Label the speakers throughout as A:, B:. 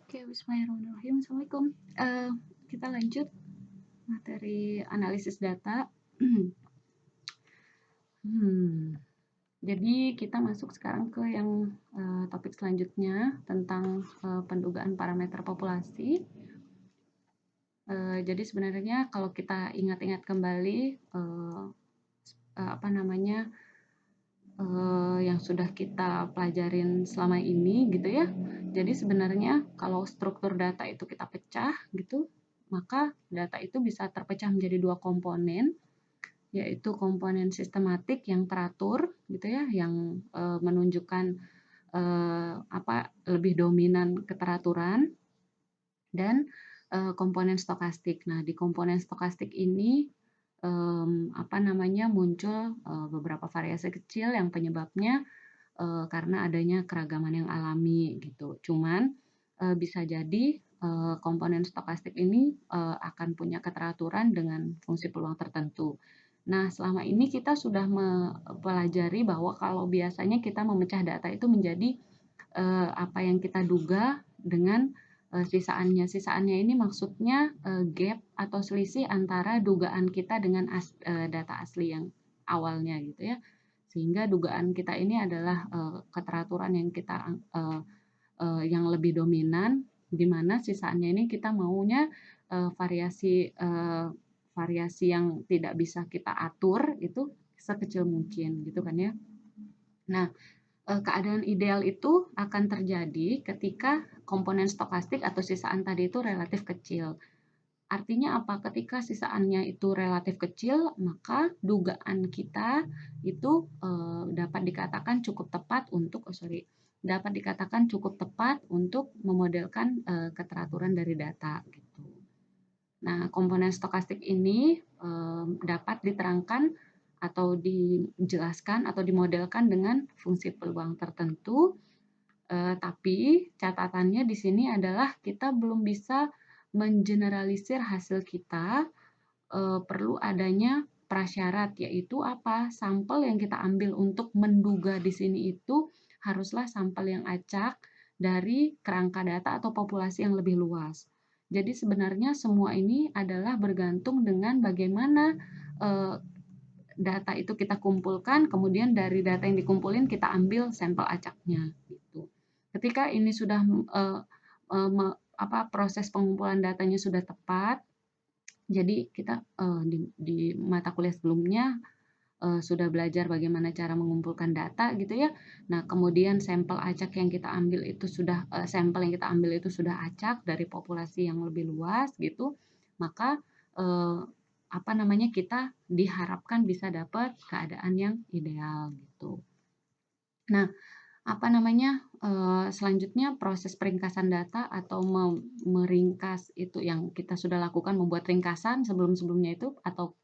A: Oke, bismillahirrahmanirrahim. Assalamualaikum. Kita lanjut materi analisis data. Jadi kita masuk sekarang ke yang topik selanjutnya tentang pendugaan parameter populasi. Jadi sebenarnya kalau kita ingat-ingat kembali yang sudah kita pelajarin selama ini gitu ya. Jadi sebenarnya kalau struktur data itu kita pecah gitu, maka data itu bisa terpecah menjadi dua komponen, yaitu komponen sistematik yang teratur gitu ya, yang menunjukkan lebih dominan keteraturan, dan komponen stokastik. Nah, di komponen stokastik ini muncul beberapa variasi kecil yang penyebabnya karena adanya keragaman yang alami gitu. Cuman bisa jadi komponen stokastik ini akan punya keteraturan dengan fungsi peluang tertentu. Nah, selama ini kita sudah mempelajari bahwa kalau biasanya kita memecah data itu menjadi apa yang kita duga dengan sisaannya. Sisaannya ini maksudnya gap atau selisih antara dugaan kita dengan data asli yang awalnya gitu ya. Sehingga dugaan kita ini adalah keteraturan yang kita yang lebih dominan, di mana sisaannya ini kita maunya variasi yang tidak bisa kita atur itu sekecil mungkin gitu kan ya. Nah, keadaan ideal itu akan terjadi ketika komponen stokastik atau sisaan tadi itu relatif kecil. Artinya apa? Ketika sisaannya itu relatif kecil, maka dugaan kita itu dapat dikatakan cukup tepat untuk memodelkan keteraturan dari data gitu. Nah, komponen stokastik ini dapat diterangkan atau dijelaskan atau dimodelkan dengan fungsi peluang tertentu. Tapi catatannya di sini adalah kita belum bisa mengeneralisir hasil kita, perlu adanya prasyarat, yaitu apa? Sampel yang kita ambil untuk menduga di sini itu haruslah sampel yang acak dari kerangka data atau populasi yang lebih luas. Jadi sebenarnya semua ini adalah bergantung dengan bagaimana data itu kita kumpulkan, kemudian dari data yang dikumpulin kita ambil sampel acaknya gitu. Ketika ini sudah proses pengumpulan datanya sudah tepat, jadi kita di mata kuliah sebelumnya sudah belajar bagaimana cara mengumpulkan data gitu ya. Nah, kemudian sampel acak yang kita ambil itu sudah acak dari populasi yang lebih luas gitu. Maka kita diharapkan bisa dapat keadaan yang ideal gitu. Nah, selanjutnya proses peringkasan data atau meringkas itu yang kita sudah lakukan, membuat ringkasan sebelum-sebelumnya itu atau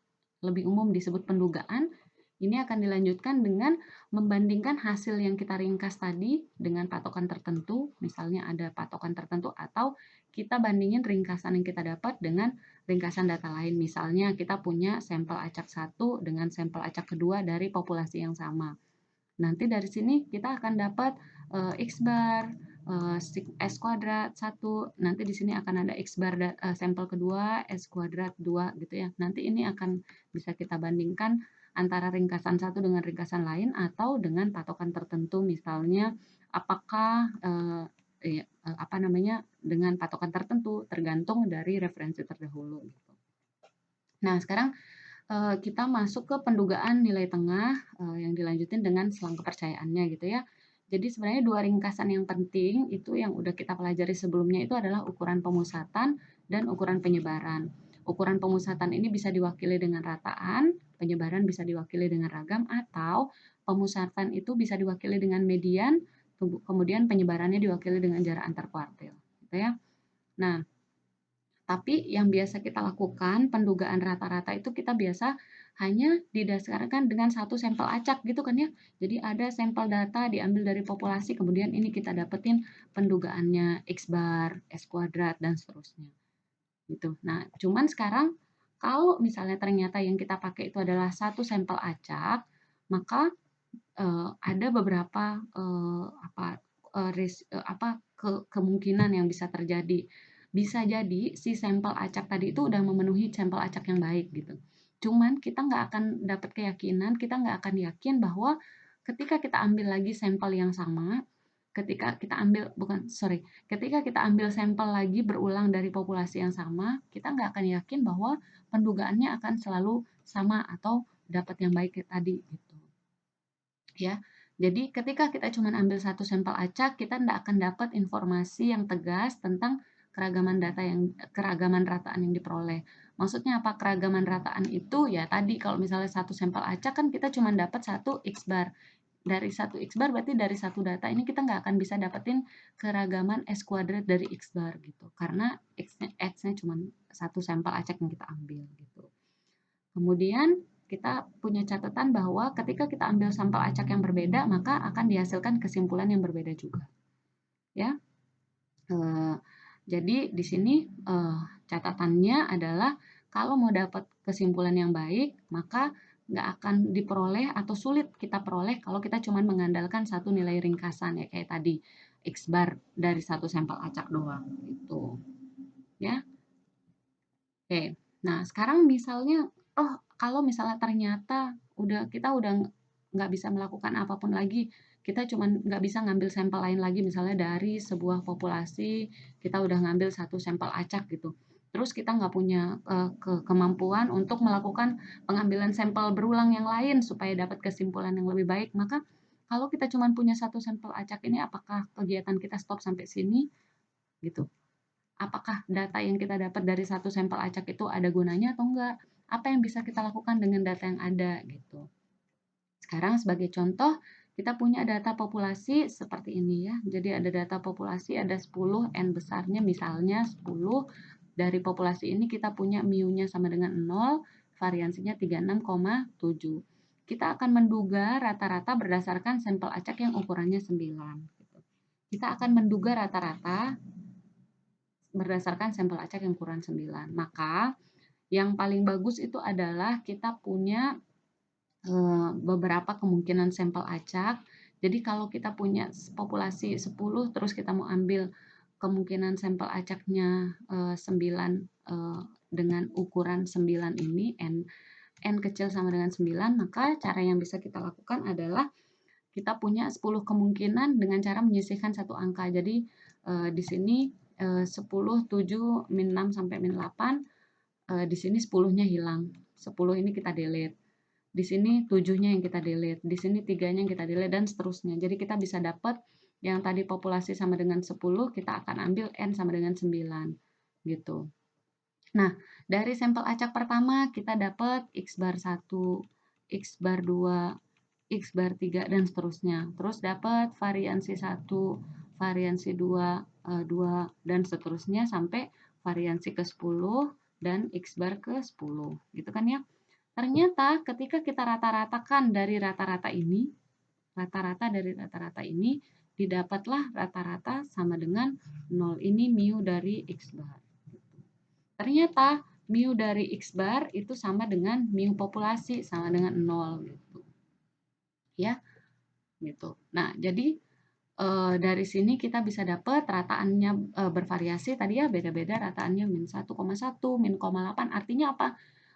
A: lebih umum disebut pendugaan. Ini akan dilanjutkan dengan membandingkan hasil yang kita ringkas tadi dengan patokan tertentu, misalnya ada patokan tertentu, atau kita bandingin ringkasan yang kita dapat dengan ringkasan data lain. Misalnya kita punya sampel acak 1 dengan sampel acak kedua dari populasi yang sama. Nanti dari sini kita akan dapat X bar, S kuadrat 1, nanti di sini akan ada X bar sampel kedua, S kuadrat 2 gitu ya. Nanti ini akan bisa kita bandingkan antara ringkasan satu dengan ringkasan lain atau dengan patokan tertentu, misalnya apakah dengan patokan tertentu tergantung dari referensi terdahulu gitu. Nah, sekarang kita masuk ke pendugaan nilai tengah yang dilanjutin dengan selang kepercayaannya gitu ya. Jadi sebenarnya dua ringkasan yang penting itu yang udah kita pelajari sebelumnya itu adalah ukuran pemusatan dan ukuran penyebaran. Ukuran pemusatan ini bisa diwakili dengan rataan, penyebaran bisa diwakili dengan ragam, atau pemusatan itu bisa diwakili dengan median, kemudian penyebarannya diwakili dengan jarak antar kuartil gitu ya. Nah, tapi yang biasa kita lakukan, pendugaan rata-rata itu kita biasa hanya didasarkan dengan satu sampel acak gitu kan ya. Jadi ada sampel data diambil dari populasi, kemudian ini kita dapetin pendugaannya X bar, S kuadrat, dan seterusnya. Gitu. Nah, cuman sekarang kalau misalnya ternyata yang kita pakai itu adalah satu sampel acak, maka ada beberapa kemungkinan yang bisa terjadi. Bisa jadi si sampel acak tadi itu udah memenuhi sampel acak yang baik gitu. Cuman kita nggak akan dapat keyakinan, kita nggak akan yakin bahwa ketika kita ambil lagi sampel yang sama, ketika kita ambil sampel lagi berulang dari populasi yang sama, kita nggak akan yakin bahwa pendugaannya akan selalu sama atau dapat yang baik tadi gitu. Ya. Jadi ketika kita cuma ambil satu sampel acak, kita tidak akan dapat informasi yang tegas tentang keragaman rataan yang diperoleh. Maksudnya apa keragaman rataan itu? Ya tadi kalau misalnya satu sampel acak kan kita cuma dapat satu X bar. Dari satu X bar berarti dari satu data ini kita nggak akan bisa dapetin keragaman S kuadrat dari X bar gitu. Karena X-nya cuma satu sampel acak yang kita ambil gitu. Kemudian kita punya catatan bahwa ketika kita ambil sampel acak yang berbeda, maka akan dihasilkan kesimpulan yang berbeda juga. Ya, jadi di sini catatannya adalah kalau mau dapat kesimpulan yang baik, maka nggak akan diperoleh atau sulit kita peroleh kalau kita cuma mengandalkan satu nilai ringkasan ya kayak tadi X bar dari satu sampel acak doang gitu. Ya. Oke, nah sekarang misalnya, kalau misalnya ternyata kita udah nggak bisa melakukan apapun lagi, kita cuman nggak bisa ngambil sampel lain lagi, misalnya dari sebuah populasi kita udah ngambil satu sampel acak gitu. Terus kita nggak punya kemampuan untuk melakukan pengambilan sampel berulang yang lain supaya dapat kesimpulan yang lebih baik, maka kalau kita cuman punya satu sampel acak ini, apakah kegiatan kita stop sampai sini? Gitu. Apakah data yang kita dapat dari satu sampel acak itu ada gunanya atau enggak? Apa yang bisa kita lakukan dengan data yang ada gitu. Sekarang sebagai contoh, kita punya data populasi seperti ini ya. Jadi ada data populasi, ada 10, N besarnya misalnya 10. Dari populasi ini kita punya mu-nya sama dengan 0, variansinya 36,7. Kita akan menduga rata-rata berdasarkan sampel acak yang ukurannya 9. Gitu. Kita akan menduga rata-rata berdasarkan sampel acak yang ukuran 9. Maka yang paling bagus itu adalah kita punya beberapa kemungkinan sampel acak. Jadi kalau kita punya populasi 10 terus kita mau ambil kemungkinan sampel acaknya 9 dengan ukuran 9 ini n kecil sama dengan 9, maka cara yang bisa kita lakukan adalah kita punya 10 kemungkinan dengan cara menyisihkan satu angka. Jadi di sini 10, 7, min 6 sampai min 8, di sini 10-nya hilang. 10 ini kita delete. Di sini 7-nya yang kita delete. Di sini 3-nya yang kita delete dan seterusnya. Jadi kita bisa dapat yang tadi populasi sama dengan 10, kita akan ambil N sama dengan 9. Gitu. Nah, dari sampel acak pertama kita dapat X bar 1, X bar 2, X bar 3 dan seterusnya. Terus dapat variansi 1, variansi 2, 2 dan seterusnya sampai variansi ke-10 dan X bar ke-10. Gitu kan ya. Ternyata ketika kita rata-ratakan dari rata-rata ini didapatlah rata-rata sama dengan 0 ini mu dari X bar. Ternyata mu dari X bar itu sama dengan mu populasi sama dengan 0 gitu. Ya, gitu. Nah, jadi dari sini kita bisa dapat rataannya bervariasi tadi ya beda-beda rataannya min 1,1, min 0,8 artinya apa?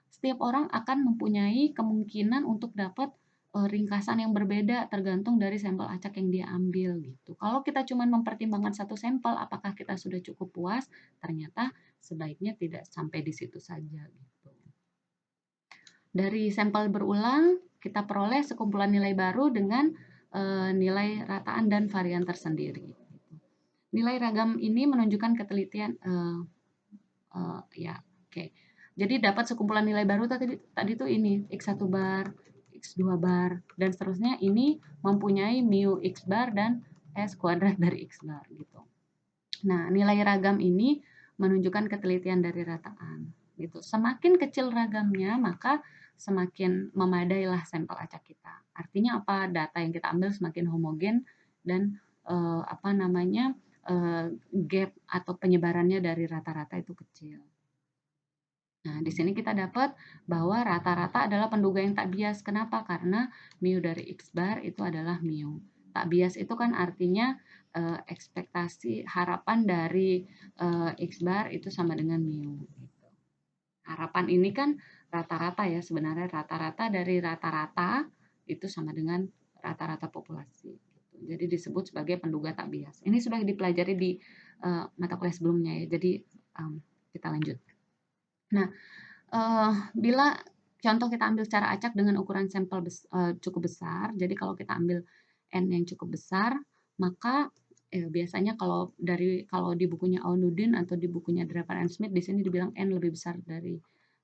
A: Setiap orang akan mempunyai kemungkinan untuk dapat ringkasan yang berbeda tergantung dari sampel acak yang dia ambil gitu. Kalau kita cuma mempertimbangkan satu sampel apakah kita sudah cukup puas? Ternyata sebaiknya tidak sampai di situ saja gitu. Dari sampel berulang kita peroleh sekumpulan nilai baru dengan nilai rataan dan varian tersendiri. Nilai ragam ini menunjukkan ketelitian ya, oke. Jadi dapat sekumpulan nilai baru tadi tuh ini X1 bar, X2 bar dan seterusnya ini mempunyai mu X bar dan S kuadrat dari X bar gitu. Nah, nilai ragam ini menunjukkan ketelitian dari rataan gitu. Semakin kecil ragamnya, maka semakin memadailah sampel acak kita. Artinya apa? Data yang kita ambil semakin homogen dan gap atau penyebarannya dari rata-rata itu kecil. Nah, di sini kita dapat bahwa rata-rata adalah penduga yang tak bias. Kenapa? Karena mu dari X bar itu adalah mu. tak bias itu kan artinya ekspektasi harapan dari X bar itu sama dengan mu. Gitu. Harapan ini kan rata-rata ya, sebenarnya rata-rata dari rata-rata itu sama dengan rata-rata populasi. Gitu. Jadi disebut sebagai penduga tak bias. Ini sudah dipelajari di mata kuliah sebelumnya ya. Jadi kita lanjut. Nah, bila contoh kita ambil secara acak dengan ukuran sampel cukup besar, jadi kalau kita ambil N yang cukup besar, maka biasanya kalau di bukunya Aunudin atau di bukunya Draper and Smith di sini dibilang N lebih besar dari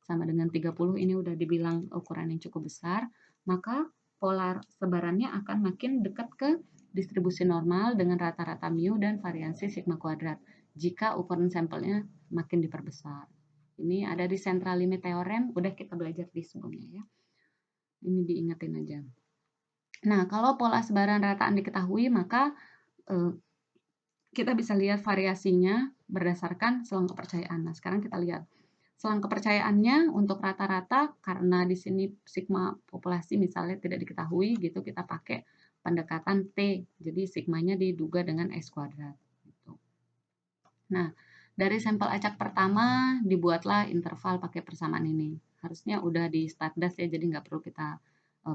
A: sama dengan 30, ini udah dibilang ukuran yang cukup besar, maka pola sebarannya akan makin dekat ke distribusi normal dengan rata-rata mu dan variansi sigma kuadrat jika ukuran sampelnya makin diperbesar. Ini ada di central limit theorem, udah kita belajar di sebelumnya ya. Ini diingetin aja. Nah, kalau pola sebaran rataan diketahui, maka kita bisa lihat variasinya berdasarkan selang kepercayaan. Nah, sekarang kita lihat selang kepercayaannya untuk rata-rata, karena di sini sigma populasi misalnya tidak diketahui gitu, kita pakai pendekatan T. Jadi sigmanya diduga dengan S kuadrat. Gitu. Nah, dari sampel acak pertama dibuatlah interval pakai persamaan ini. Harusnya udah di Statdas ya, jadi nggak perlu kita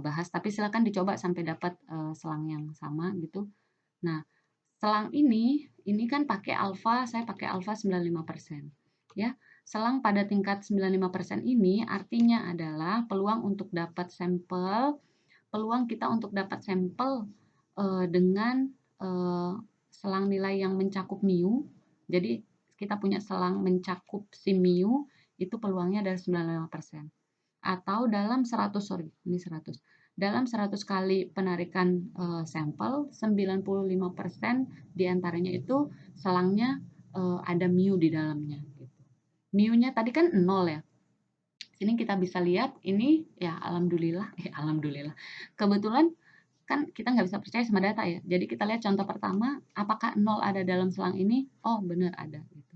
A: bahas. Tapi silakan dicoba sampai dapat selang yang sama gitu. Nah, selang ini kan pakai alfa, saya pakai alfa 95%. Ya, selang pada tingkat 95% ini artinya adalah peluang kita untuk dapat sampel dengan selang nilai yang mencakup mu. Jadi kita punya selang mencakup si mu itu peluangnya dari 95%. Atau dalam 100 dalam 100 kali penarikan sampel, 95% diantaranya itu selangnya ada mu di dalamnya. Mu-nya tadi kan 0 ya. Sini kita bisa lihat ini ya alhamdulillah. Kebetulan kan kita nggak bisa percaya sama data ya. Jadi kita lihat contoh pertama, apakah 0 ada dalam selang ini? Oh benar ada. Gitu.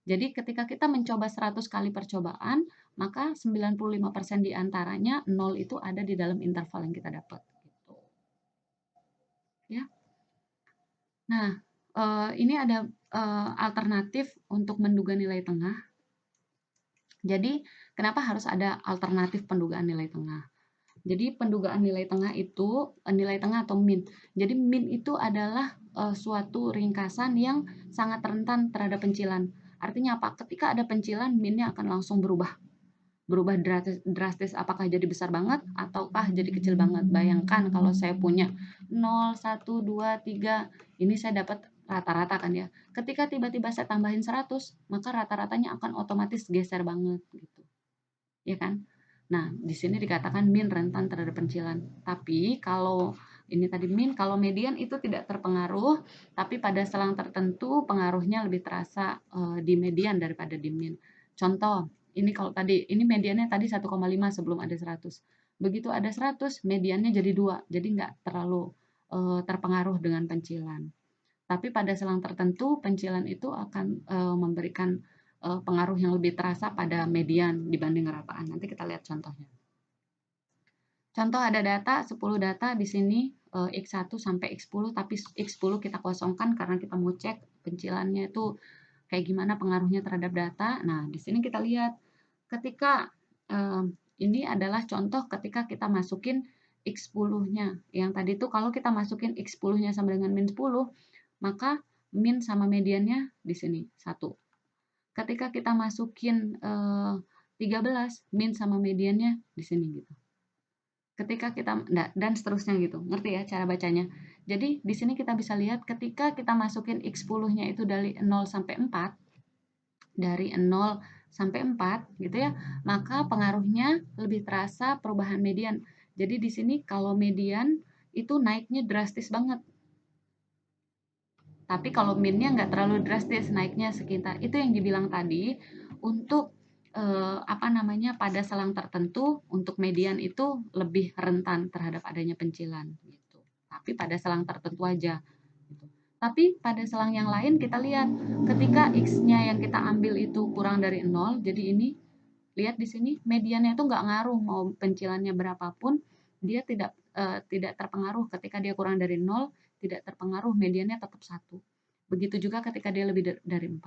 A: Jadi ketika kita mencoba 100 kali percobaan, maka 95% diantaranya 0 itu ada di dalam interval yang kita dapat. Gitu. Ya. Nah, ini ada alternatif untuk menduga nilai tengah. Jadi kenapa harus ada alternatif pendugaan nilai tengah? Jadi pendugaan nilai tengah itu nilai tengah atau min. Jadi min itu adalah suatu ringkasan yang sangat rentan terhadap pencilan. Artinya apa? Ketika ada pencilan, minnya akan langsung berubah drastis. Apakah jadi besar banget ataukah jadi kecil banget. Bayangkan kalau saya punya 0, 1, 2, 3, ini saya dapat rata-rata kan ya. Ketika tiba-tiba saya tambahin 100, maka rata-ratanya akan otomatis geser banget gitu. Ya kan? Nah, di sini dikatakan min rentan terhadap pencilan. Tapi kalau ini tadi min, kalau median itu tidak terpengaruh, tapi pada selang tertentu pengaruhnya lebih terasa di median daripada di min. Contoh, ini kalau tadi, ini mediannya tadi 1,5 sebelum ada 100. Begitu ada 100, mediannya jadi 2, jadi nggak terlalu terpengaruh dengan pencilan. Tapi pada selang tertentu, pencilan itu akan memberikan pengaruh yang lebih terasa pada median dibanding rataan. Nanti kita lihat contohnya. Contoh ada data, 10 data di sini X1 sampai X10, tapi X10 kita kosongkan karena kita mau cek pencilannya itu kayak gimana pengaruhnya terhadap data. Nah, di sini kita lihat ketika ini adalah contoh ketika kita masukin X10-nya. Yang tadi itu kalau kita masukin X10-nya sama dengan min 10, maka min sama mediannya di sini 1. Ketika kita masukin 13, min sama mediannya di sini gitu. Ketika kita dan seterusnya gitu. Ngerti ya cara bacanya? Jadi di sini kita bisa lihat ketika kita masukin X10-nya itu dari 0 sampai 4, dari 0 sampai 4 gitu ya, maka pengaruhnya lebih terasa perubahan median. Jadi di sini kalau median itu naiknya drastis banget. Tapi kalau minnya nggak terlalu drastis, naiknya sekitar itu yang dibilang tadi untuk pada selang tertentu untuk median itu lebih rentan terhadap adanya pencilan gitu. Tapi pada selang tertentu aja. Gitu. Tapi pada selang yang lain kita lihat ketika x-nya yang kita ambil itu kurang dari 0, jadi ini lihat di sini mediannya itu nggak ngaruh mau pencilannya berapapun, dia tidak terpengaruh ketika dia kurang dari 0. tidak terpengaruh, mediannya tetap 1. Begitu juga ketika dia lebih dari 4.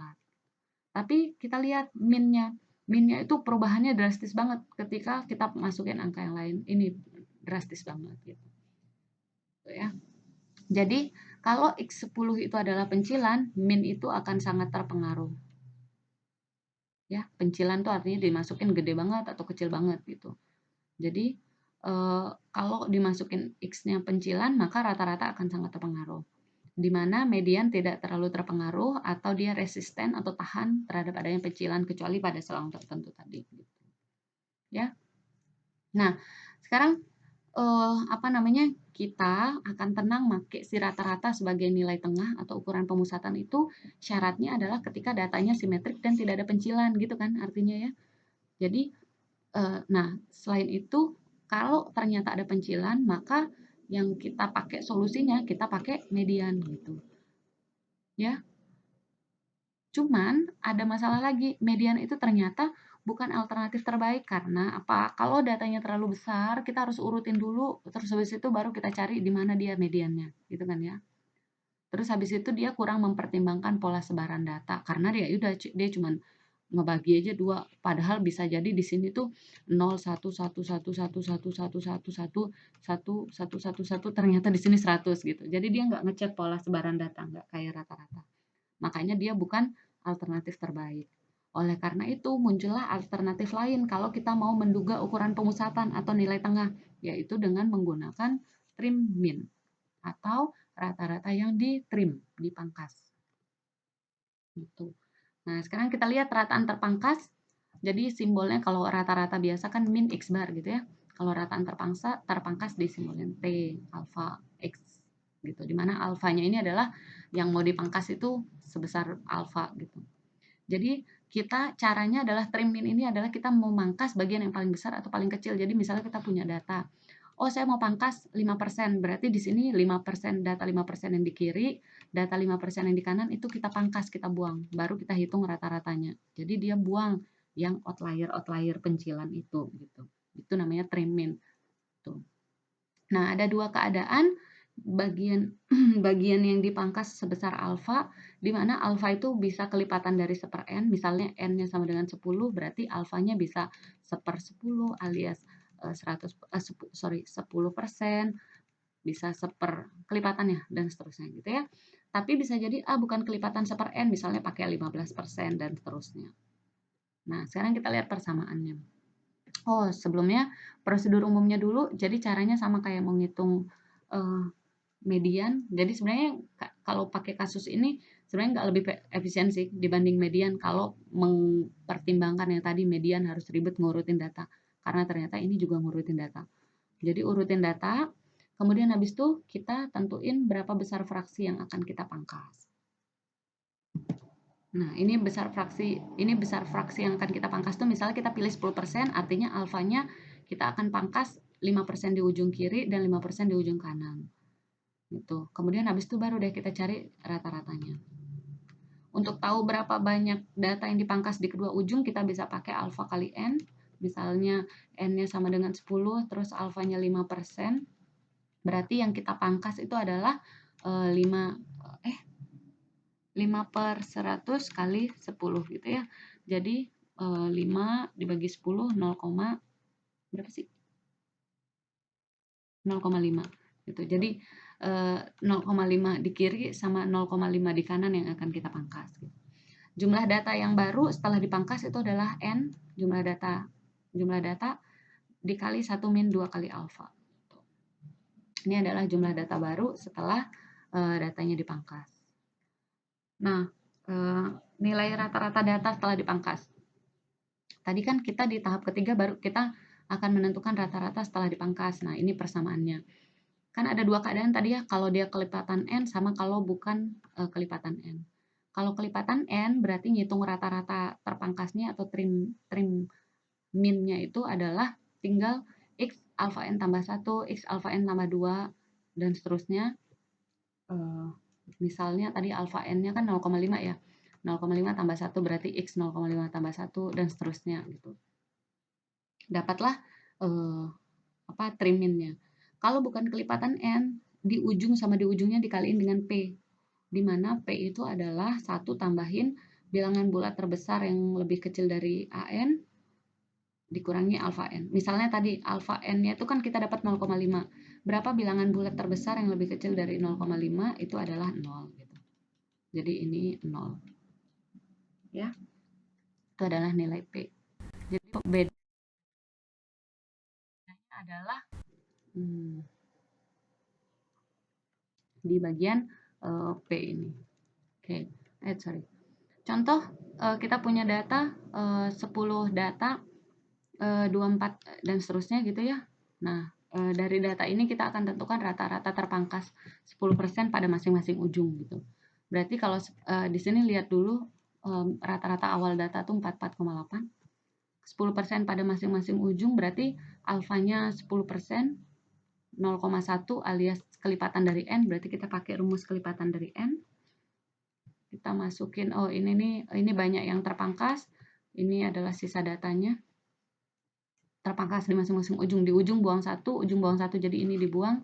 A: Tapi kita lihat min-nya. Min-nya itu perubahannya drastis banget ketika kita masukin angka yang lain. Ini drastis banget gitu. Ya. Jadi, kalau X10 itu adalah pencilan, min itu akan sangat terpengaruh. Ya, pencilan tuh artinya dimasukin gede banget atau kecil banget gitu. Jadi, kalau dimasukin X-nya pencilan, maka rata-rata akan sangat terpengaruh. Di mana median tidak terlalu terpengaruh atau dia resisten atau tahan terhadap adanya pencilan kecuali pada selang tertentu tadi. Gitu. Ya. Nah, sekarang kita akan tenang pakai si rata-rata sebagai nilai tengah atau ukuran pemusatan itu syaratnya adalah ketika datanya simetrik dan tidak ada pencilan gitu kan artinya ya. Jadi nah selain itu kalau ternyata ada pencilan maka yang kita pakai solusinya kita pakai median gitu. Ya. Cuman ada masalah lagi, median itu ternyata bukan alternatif terbaik karena apa? Kalau datanya terlalu besar, kita harus urutin dulu, terus habis itu baru kita cari di mana dia mediannya, gitu kan ya. Terus habis itu dia kurang mempertimbangkan pola sebaran data karena dia cuman ngebagi aja dua, padahal bisa jadi di sini tuh 0 1 1 1 1 1 1 1 1 1 1 1 1 ternyata di sini 100 gitu. Jadi dia nggak ngecek pola sebaran data, nggak kayak rata-rata. Makanya dia bukan alternatif terbaik. Oleh karena itu, muncullah alternatif lain kalau kita mau menduga ukuran pemusatan atau nilai tengah, yaitu dengan menggunakan trim min atau rata-rata yang ditrim, dipangkas. Gitu. Nah, sekarang kita lihat rataan terpangkas. Jadi simbolnya kalau rata-rata biasa kan min X bar gitu ya. Kalau rataan terpangkas disimbolin T, alfa, X gitu. Dimana alfanya ini adalah yang mau dipangkas itu sebesar alfa gitu. Jadi kita caranya adalah trim min ini adalah kita memangkas bagian yang paling besar atau paling kecil. Jadi misalnya kita punya data. Oh, saya mau pangkas 5%. Berarti di sini 5%, data 5% yang di kiri, data 5% yang di kanan itu kita pangkas, kita buang. Baru kita hitung rata-ratanya. Jadi dia buang yang outlier pencilan itu gitu. Itu namanya trim min. Tuh. Nah, ada dua keadaan bagian bagian yang dipangkas sebesar alfa, di mana alfa itu bisa kelipatan dari 1/n, misalnya n-nya sama dengan 10, berarti alfanya bisa 1/10 alias 10%, bisa kelipatan ya, dan seterusnya gitu ya. Tapi bisa jadi bukan kelipatan 1/n, misalnya pakai 15% dan seterusnya. Nah, sekarang kita lihat persamaannya. Oh, sebelumnya prosedur umumnya dulu, jadi caranya sama kayak menghitung median. Jadi sebenarnya kalau pakai kasus ini sebenarnya nggak lebih efisien sih dibanding median kalau mempertimbangkan yang tadi median harus ribet ngurutin data. Karena ternyata ini juga ngurutin data. Jadi urutin data, kemudian habis itu kita tentuin berapa besar fraksi yang akan kita pangkas. Nah, ini besar fraksi yang akan kita pangkas tuh misalnya kita pilih 10%, artinya alfanya kita akan pangkas 5% di ujung kiri dan 5% di ujung kanan. Gitu. Kemudian habis itu baru deh kita cari rata-ratanya. Untuk tahu berapa banyak data yang dipangkas di kedua ujung, kita bisa pakai alfa kali n. Misalnya n-nya sama dengan 10, terus alfanya 5%. Berarti yang kita pangkas itu adalah 5/100 kali 10 gitu ya. Jadi 5 dibagi 10 berapa sih? 0,5 gitu. Jadi 0,5 di kiri sama 0,5 di kanan yang akan kita pangkas. Jumlah data yang baru setelah dipangkas itu adalah n, jumlah data dikali 1 min 2 kali alfa. Ini adalah jumlah data baru setelah datanya dipangkas. Nah, nilai rata-rata data setelah dipangkas. Tadi kan kita di tahap ketiga baru kita akan menentukan rata-rata setelah dipangkas. Nah, ini persamaannya. Kan ada dua keadaan tadi ya, kalau dia kelipatan n sama kalau bukan kelipatan n. Kalau kelipatan n berarti ngitung rata-rata terpangkasnya atau trim min-nya itu adalah tinggal x alfa n tambah 1, x alfa n tambah 2, dan seterusnya. Misalnya tadi alfa n-nya kan 0,5 ya. 0,5 tambah 1 berarti x 0,5 tambah 1 dan seterusnya gitu. Dapatlah trim min-nya. Kalau bukan kelipatan n, di ujung sama di ujungnya dikaliin dengan P, di mana P itu adalah 1 tambahin bilangan bulat terbesar yang lebih kecil dari AN dikurangi alfa N. Misalnya tadi alfa N-nya itu kan kita dapat 0,5. Berapa bilangan bulat terbesar yang lebih kecil dari 0,5? Itu adalah 0 gitu. Jadi ini 0. Ya. Itu adalah nilai P. Jadi bedanya adalah di bagian P ini. Oke, sorry. Contoh kita punya data 10 data 24 dan seterusnya gitu ya. Nah, dari data ini kita akan tentukan rata-rata terpangkas 10% pada masing-masing ujung gitu. Berarti kalau di sini lihat dulu rata-rata awal data tuh 44,8. 10% pada masing-masing ujung berarti alfanya 10%, 0,1 alias kelipatan dari N, berarti kita pakai rumus kelipatan dari N. Kita masukin, oh ini banyak yang terpangkas, ini adalah sisa datanya. Terpangkas di masing-masing ujung. Di ujung buang 1, ujung buang 1, jadi ini dibuang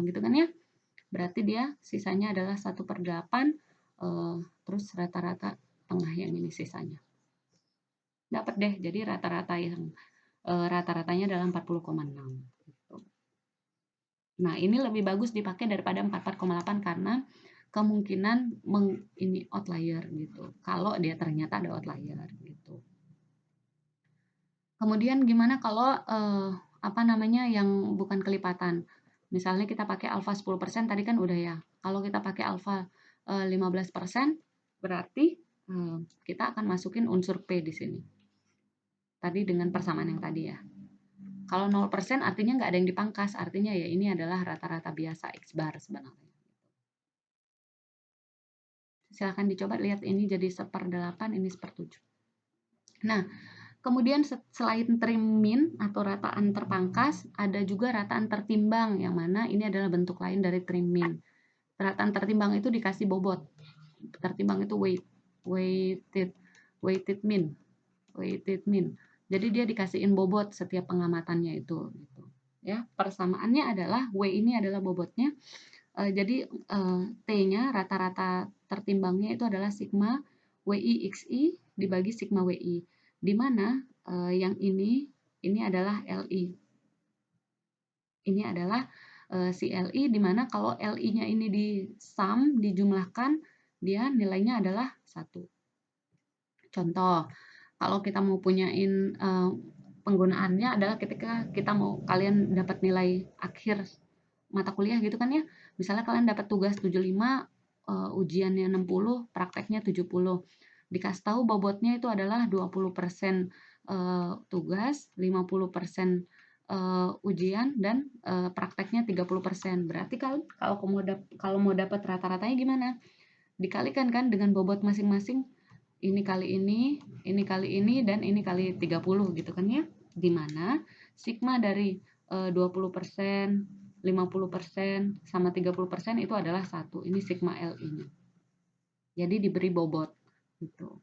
A: gitu kan ya. Berarti dia sisanya adalah 1/8, terus rata-rata tengah yang ini sisanya. Dapat deh, jadi rata-rata yang rata-ratanya adalah 40,6. Gitu. Nah, ini lebih bagus dipakai daripada 44,8 karena kemungkinan ini outlier gitu. Kalau dia ternyata ada outlier gitu. Kemudian gimana kalau apa namanya yang bukan kelipatan? Misalnya kita pakai alfa 10% tadi kan udah ya. Kalau kita pakai alfa 15% berarti kita akan masukin unsur P di sini. Tadi dengan persamaan yang tadi ya. Kalau 0% artinya nggak ada yang dipangkas, artinya ya ini adalah rata-rata biasa X bar sebenarnya. Silahkan dicoba lihat ini jadi 1/8, ini 1/7. Nah, kemudian selain trim min atau rataan terpangkas, ada juga rataan tertimbang yang mana ini adalah bentuk lain dari trim min. Rataan tertimbang itu dikasih bobot. Tertimbang itu weighted min. Jadi dia dikasihin bobot setiap pengamatannya itu gitu. Ya, persamaannya adalah W ini adalah bobotnya. Jadi T-nya rata-rata tertimbangnya itu adalah sigma WI XI dibagi sigma WI. Di mana yang ini adalah LI. Ini adalah si LI di mana kalau LI-nya ini dijumlahkan, dia nilainya adalah 1. Contoh, kalau kita mau punyain penggunaannya adalah ketika kita mau kalian dapat nilai akhir mata kuliah gitu kan ya. Misalnya kalian dapat tugas 75, ujiannya 60, prakteknya 70. Dikasih tahu bobotnya itu adalah 20% tugas, 50% ujian dan prakteknya 30%. Berarti kalau mau dapat rata-ratanya gimana? Dikalikan kan dengan bobot masing-masing. Ini kali ini, dan ini kali 30 gitu kan ya. Di mana sigma dari 20%, 50% sama 30% itu adalah 1. Ini sigma LI-nya. Jadi diberi bobot gitu.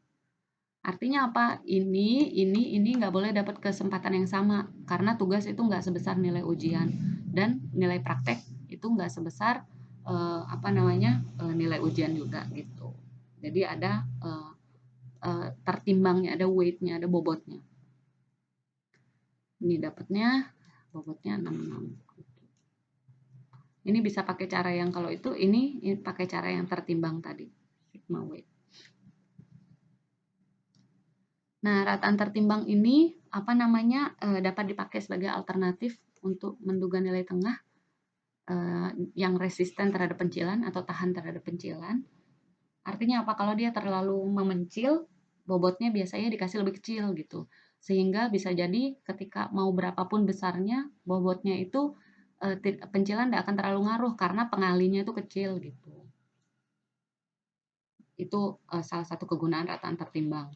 A: Artinya apa? Ini nggak boleh dapat kesempatan yang sama karena tugas itu nggak sebesar nilai ujian dan nilai praktek itu nggak sebesar nilai ujian juga gitu. Jadi ada tertimbangnya, ada weight-nya, ada bobotnya. Ini dapatnya bobotnya 66. Ini bisa pakai cara yang kalau itu ini pakai cara yang tertimbang tadi, sigma weight. Nah, rataan tertimbang ini dapat dipakai sebagai alternatif untuk menduga nilai tengah yang resisten terhadap pencilan atau tahan terhadap pencilan. Artinya apa? Kalau dia terlalu memencil, bobotnya biasanya dikasih lebih kecil gitu. Sehingga bisa jadi ketika mau berapapun besarnya, bobotnya itu pencilan tidak akan terlalu ngaruh karena pengalinya itu kecil gitu. Itu salah satu kegunaan rataan tertimbang.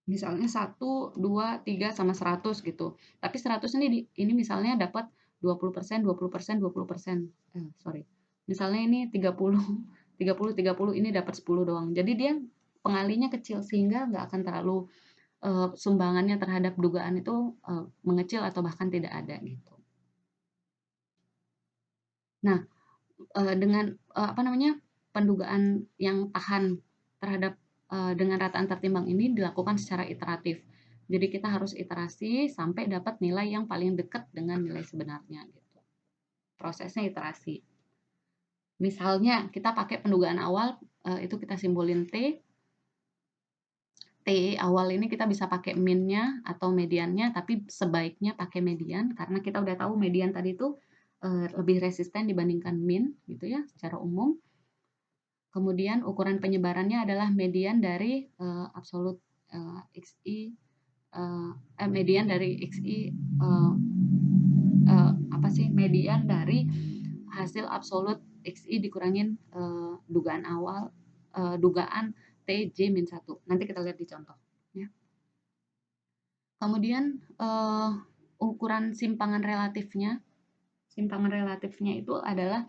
A: Misalnya 1, 2, 3 sama 100 gitu. Tapi 100 ini misalnya dapat 20%, 20%, 20%. Sorry. Misalnya ini 30, 30, 30 ini dapat 10 doang. Jadi dia pengalinya kecil sehingga nggak akan terlalu sumbangannya terhadap dugaan itu mengecil atau bahkan tidak ada gitu. Nah, dengan apa namanya, pendugaan yang tahan terhadap dengan rataan tertimbang ini dilakukan secara iteratif. Jadi kita harus iterasi sampai dapat nilai yang paling dekat dengan nilai sebenarnya gitu. Prosesnya iterasi. Misalnya kita pakai pendugaan awal, itu kita simbolin T. T awal ini kita bisa pakai min-nya atau mediannya, tapi sebaiknya pakai median karena kita udah tahu median tadi itu lebih resisten dibandingkan min gitu ya secara umum. Kemudian ukuran penyebarannya adalah median dari absolut XI, median dari XI, apa sih, median dari hasil absolut XI dikurangin dugaan awal, dugaan TJ-1. Nanti kita lihat di contoh. Ya. Kemudian ukuran simpangan relatifnya. Simpangan relatifnya itu adalah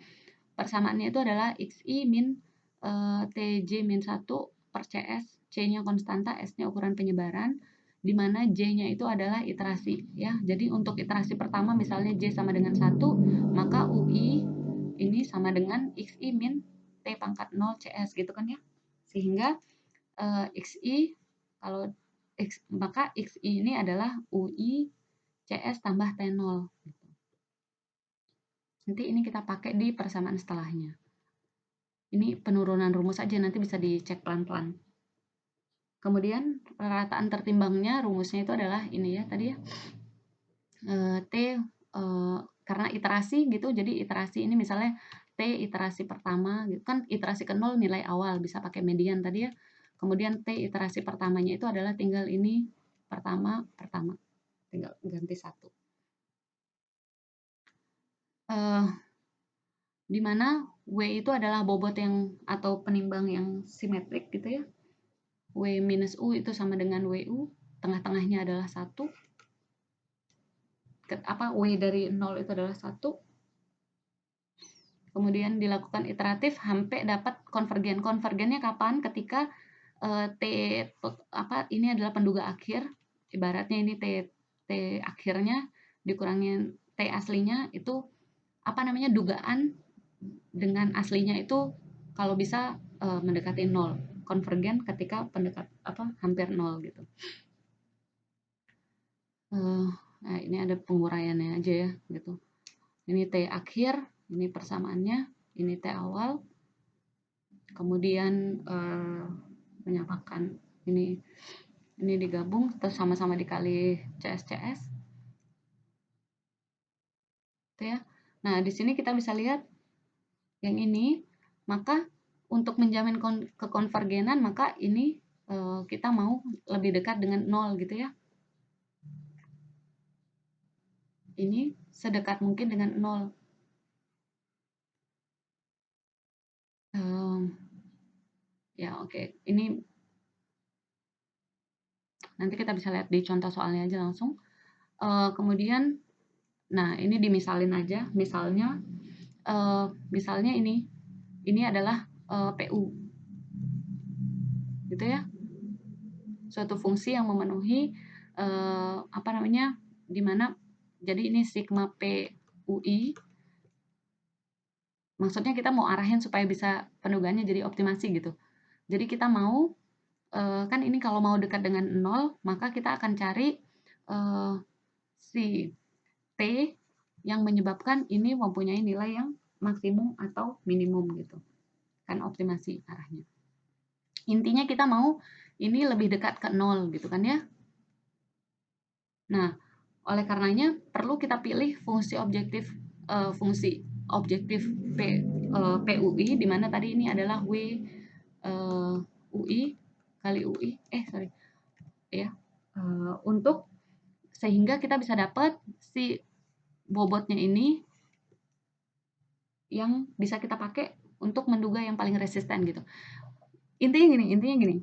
A: persamaannya itu adalah XI min TJ min 1 per CS, C-nya konstanta, S-nya ukuran penyebaran, di mana J-nya itu adalah iterasi ya. Jadi untuk iterasi pertama misalnya J sama dengan 1, maka UI ini sama dengan XI min T pangkat 0 CS gitu kan ya. Sehingga XI kalau maka XI ini adalah UI CS tambah T0 gitu. Nanti ini kita pakai di persamaan setelahnya. Ini penurunan rumus aja, nanti bisa dicek pelan-pelan. Kemudian rataan tertimbangnya rumusnya itu adalah ini ya tadi ya. T karena iterasi gitu, jadi iterasi ini misalnya T iterasi pertama gitu kan, iterasi ke 0 nilai awal bisa pakai median tadi ya. Kemudian T iterasi pertamanya itu adalah tinggal ini pertama, tinggal ganti 1. Di mana W itu adalah bobot yang atau penimbang yang simetrik gitu ya. W minus U itu sama dengan WU, tengah-tengahnya adalah 1. W dari 0 itu adalah 1. Kemudian dilakukan iteratif sampai dapat konvergen. Konvergennya kapan? Ketika T ini adalah penduga akhir. Ibaratnya ini T akhirnya dikurangin T aslinya itu dugaan dengan aslinya itu kalau bisa mendekati 0. Konvergen ketika hampir 0 gitu. Nah, ini ada penguraiannya aja ya gitu. Ini T akhir, ini persamaannya, ini T awal. Kemudian menyamakan ini digabung terus sama-sama dikali CS. Gitu ya. Nah, di sini kita bisa lihat yang ini, maka untuk menjamin kekonvergenan maka ini kita mau lebih dekat dengan 0 gitu ya. Ini sedekat mungkin dengan 0. Ya oke. Ini nanti kita bisa lihat di contoh soalnya aja langsung. Kemudian, nah ini dimisalin aja. Misalnya ini adalah PU, gitu ya. Suatu fungsi yang memenuhi di mana jadi ini sigma PUI. Maksudnya kita mau arahin supaya bisa pendugaannya jadi optimasi gitu. Jadi kita mau kan ini kalau mau dekat dengan 0, maka kita akan cari si T yang menyebabkan ini mempunyai nilai yang maksimum atau minimum gitu. Kan optimasi arahnya. Intinya kita mau ini lebih dekat ke 0 gitu kan ya. Nah, oleh karenanya perlu kita pilih fungsi objektif PUI di mana tadi ini adalah UI kali UI ya. Untuk sehingga kita bisa dapat si bobotnya ini yang bisa kita pakai untuk menduga yang paling resisten gitu. Intinya gini.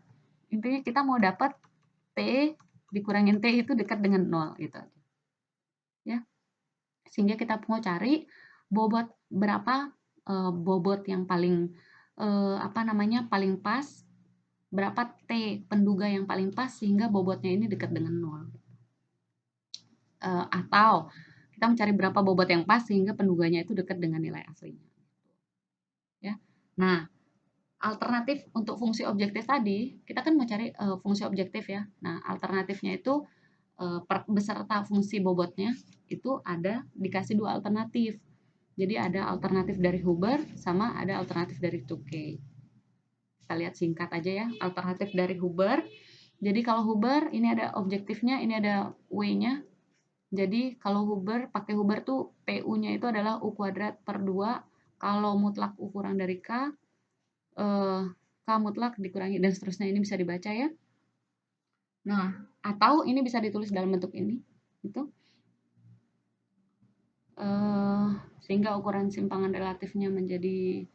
A: Intinya kita mau dapat T dikurangin T itu dekat dengan 0 gitu. Ya. Sehingga kita mau cari bobot berapa bobot yang paling paling pas, berapa T penduga yang paling pas sehingga bobotnya ini dekat dengan 0. Atau kita mencari berapa bobot yang pas sehingga penduganya itu dekat dengan nilai aslinya. Ya. Nah, alternatif untuk fungsi objektif tadi, kita kan mau cari fungsi objektif ya. Nah, alternatifnya itu beserta fungsi bobotnya itu ada dikasih dua alternatif. Jadi ada alternatif dari Huber sama ada alternatif dari Tukey. Kita lihat singkat aja ya, alternatif dari Huber. Jadi kalau Huber ini ada objektifnya, ini ada W-nya. Jadi kalau Huber, pakai Huber tuh PU-nya itu adalah U kuadrat per 2. Kalau mutlak U kurang dari K, K mutlak dikurangi dan seterusnya, ini bisa dibaca ya. Nah, atau ini bisa ditulis dalam bentuk ini, gitu. Sehingga ukuran simpangan relatifnya menjadi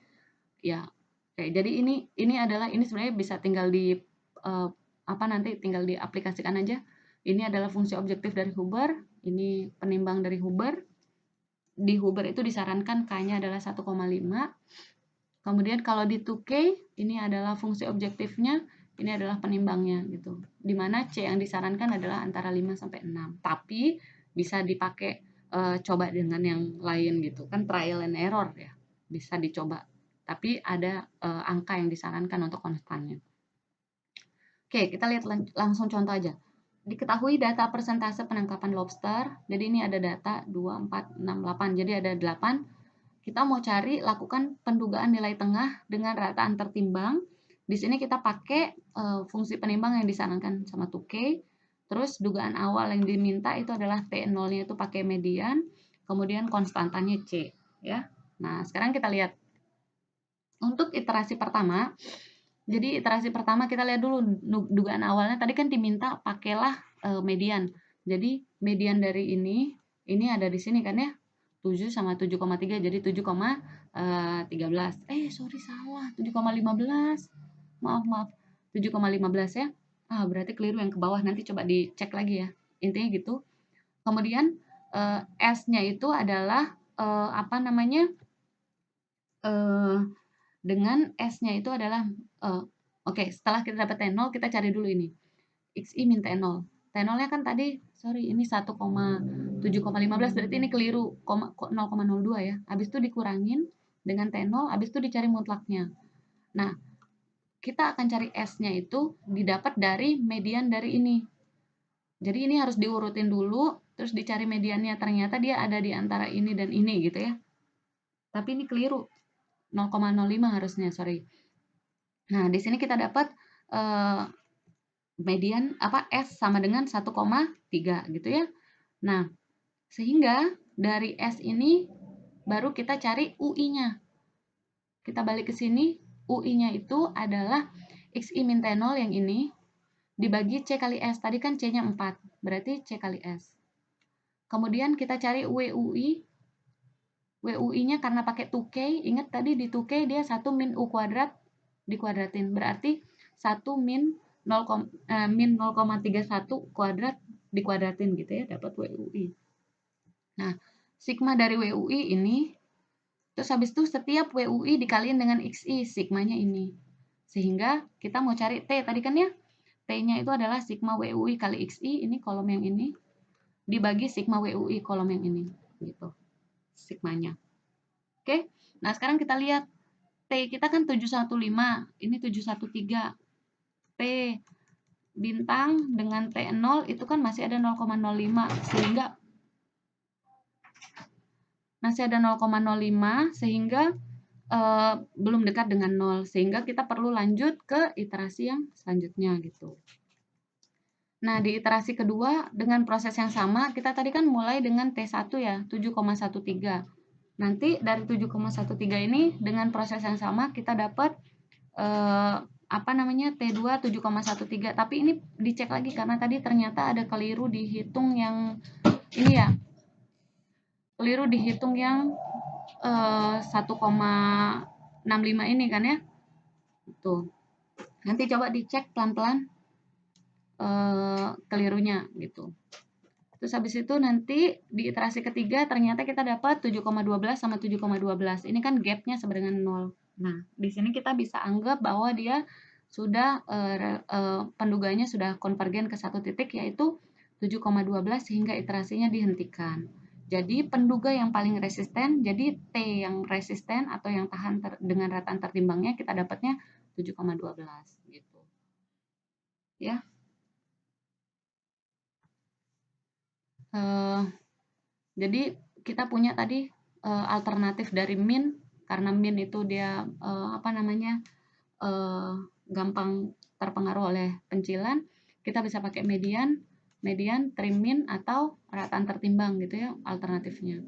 A: ya oke. Jadi ini adalah ini sebenarnya bisa tinggal di nanti tinggal diaplikasikan aja. Ini adalah fungsi objektif dari Huber, ini penimbang dari Huber. Di Huber itu disarankan K-nya adalah 1,5. Kemudian kalau di Tukey ini adalah fungsi objektifnya, ini adalah penimbangnya gitu. Dimana C yang disarankan adalah antara 5 sampai 6. Tapi bisa dipakai coba dengan yang lain gitu. Kan trial and error ya. Bisa dicoba. Tapi ada angka yang disarankan untuk konstannya. Oke, kita lihat langsung contoh aja. Diketahui data persentase penangkapan lobster. Jadi ini ada data 2, 4, 6, 8. Jadi ada 8. Kita mau cari lakukan pendugaan nilai tengah dengan rataan tertimbang. Di sini kita pakai fungsi penimbang yang disarankan sama Tukey. Terus dugaan awal yang diminta itu adalah T0-nya itu pakai median, kemudian konstantannya C, ya. Nah, sekarang kita lihat untuk iterasi pertama. Jadi iterasi pertama kita lihat dulu dugaan awalnya tadi kan diminta pakailah median. Jadi median dari ini ada di sini kan ya. 7 sama 7,3 jadi 7,13. Sorry salah, 7,15. Maaf. 7,15 ya. Berarti keliru yang ke bawah, nanti coba dicek lagi ya. Intinya gitu. Kemudian S-nya itu adalah dengan S-nya itu adalah setelah kita dapat T0 kita cari dulu ini. XI min T0. T0-nya kan tadi ini 1,7,15 berarti ini keliru 0,02 ya. Habis itu dikurangin dengan T0, habis itu dicari mutlaknya. Nah, kita akan cari S-nya itu didapat dari median dari ini. Jadi ini harus diurutin dulu, terus dicari mediannya. Ternyata dia ada di antara ini dan ini gitu ya. Tapi ini keliru. 0,05 harusnya, sorry. Nah, di sini kita dapat median S sama dengan 1,3 gitu ya. Nah, sehingga dari S ini baru kita cari UI-nya. Kita balik ke sini, UI-nya itu adalah XI min T0 yang ini dibagi C kali S. Tadi kan C-nya 4, berarti C kali S. Kemudian kita cari WUI. WUI-nya karena pakai Tukey, ingat tadi di Tukey dia 1 min U kuadrat dikuadratin. Berarti 1 min 0,31 kuadrat dikuadratin gitu ya, dapat WUI. Nah, sigma dari WUI ini, terus habis itu setiap WUI dikaliin dengan XI, sigmanya ini. Sehingga kita mau cari T tadi kan ya, T-nya itu adalah sigma WUI kali XI, ini kolom yang ini, dibagi sigma WUI kolom yang ini, gitu. Sigmanya. Oke, nah sekarang kita lihat T kita kan 715, ini 713. T bintang dengan T0 itu kan masih ada 0,05 sehingga belum dekat dengan 0 sehingga kita perlu lanjut ke iterasi yang selanjutnya gitu. Nah, di iterasi kedua dengan proses yang sama, kita tadi kan mulai dengan T1 ya, 7,13. Nanti dari 7,13 ini dengan proses yang sama kita dapat T2 7,13. Tapi ini dicek lagi karena tadi ternyata ada keliru dihitung yang ini ya. Keliru dihitung yang 1,65 ini kan ya. Tuh. Nanti coba dicek pelan-pelan kelirunya gitu. Terus habis itu nanti di iterasi ketiga ternyata kita dapat 7,12 sama 7,12. Ini kan gapnya sama dengan 0. Nah, di sini kita bisa anggap bahwa dia sudah penduganya sudah konvergen ke satu titik yaitu 7,12 sehingga iterasinya dihentikan. Jadi penduga yang paling resisten, jadi T yang resisten atau yang tahan dengan rataan tertimbangnya kita dapatnya 7,12 gitu. Ya. Jadi kita punya tadi alternatif dari min, karena min itu dia apa namanya gampang terpengaruh oleh pencilan, kita bisa pakai median, trim min atau rataan tertimbang gitu ya alternatifnya.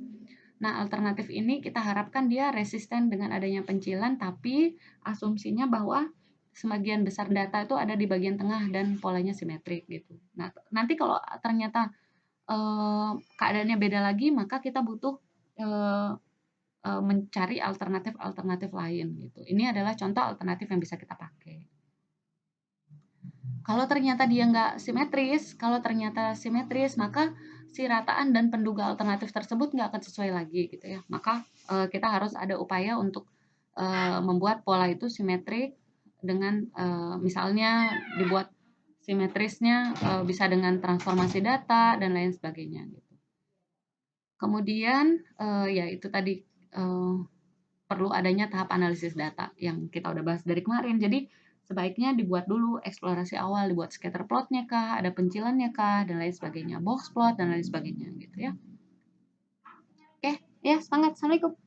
A: Nah, alternatif ini kita harapkan dia resisten dengan adanya pencilan, tapi asumsinya bahwa sebagian besar data itu ada di bagian tengah dan polanya simetrik gitu. Nah, nanti kalau ternyata keadaannya beda lagi, maka kita butuh mencari alternatif-alternatif lain gitu. Ini adalah contoh alternatif yang bisa kita pakai. Kalau ternyata dia nggak simetris, kalau ternyata simetris, maka si rataan dan penduga alternatif tersebut nggak akan sesuai lagi gitu ya. Maka kita harus ada upaya untuk membuat pola itu simetrik dengan misalnya dibuat simetrisnya bisa dengan transformasi data dan lain sebagainya gitu. Kemudian ya itu tadi perlu adanya tahap analisis data yang kita udah bahas dari kemarin. Jadi sebaiknya dibuat dulu eksplorasi awal, dibuat scatter plotnya kah, ada pencilannya kah, dan lain sebagainya, box plot dan lain sebagainya gitu ya. Oke, ya semangat. Assalamualaikum.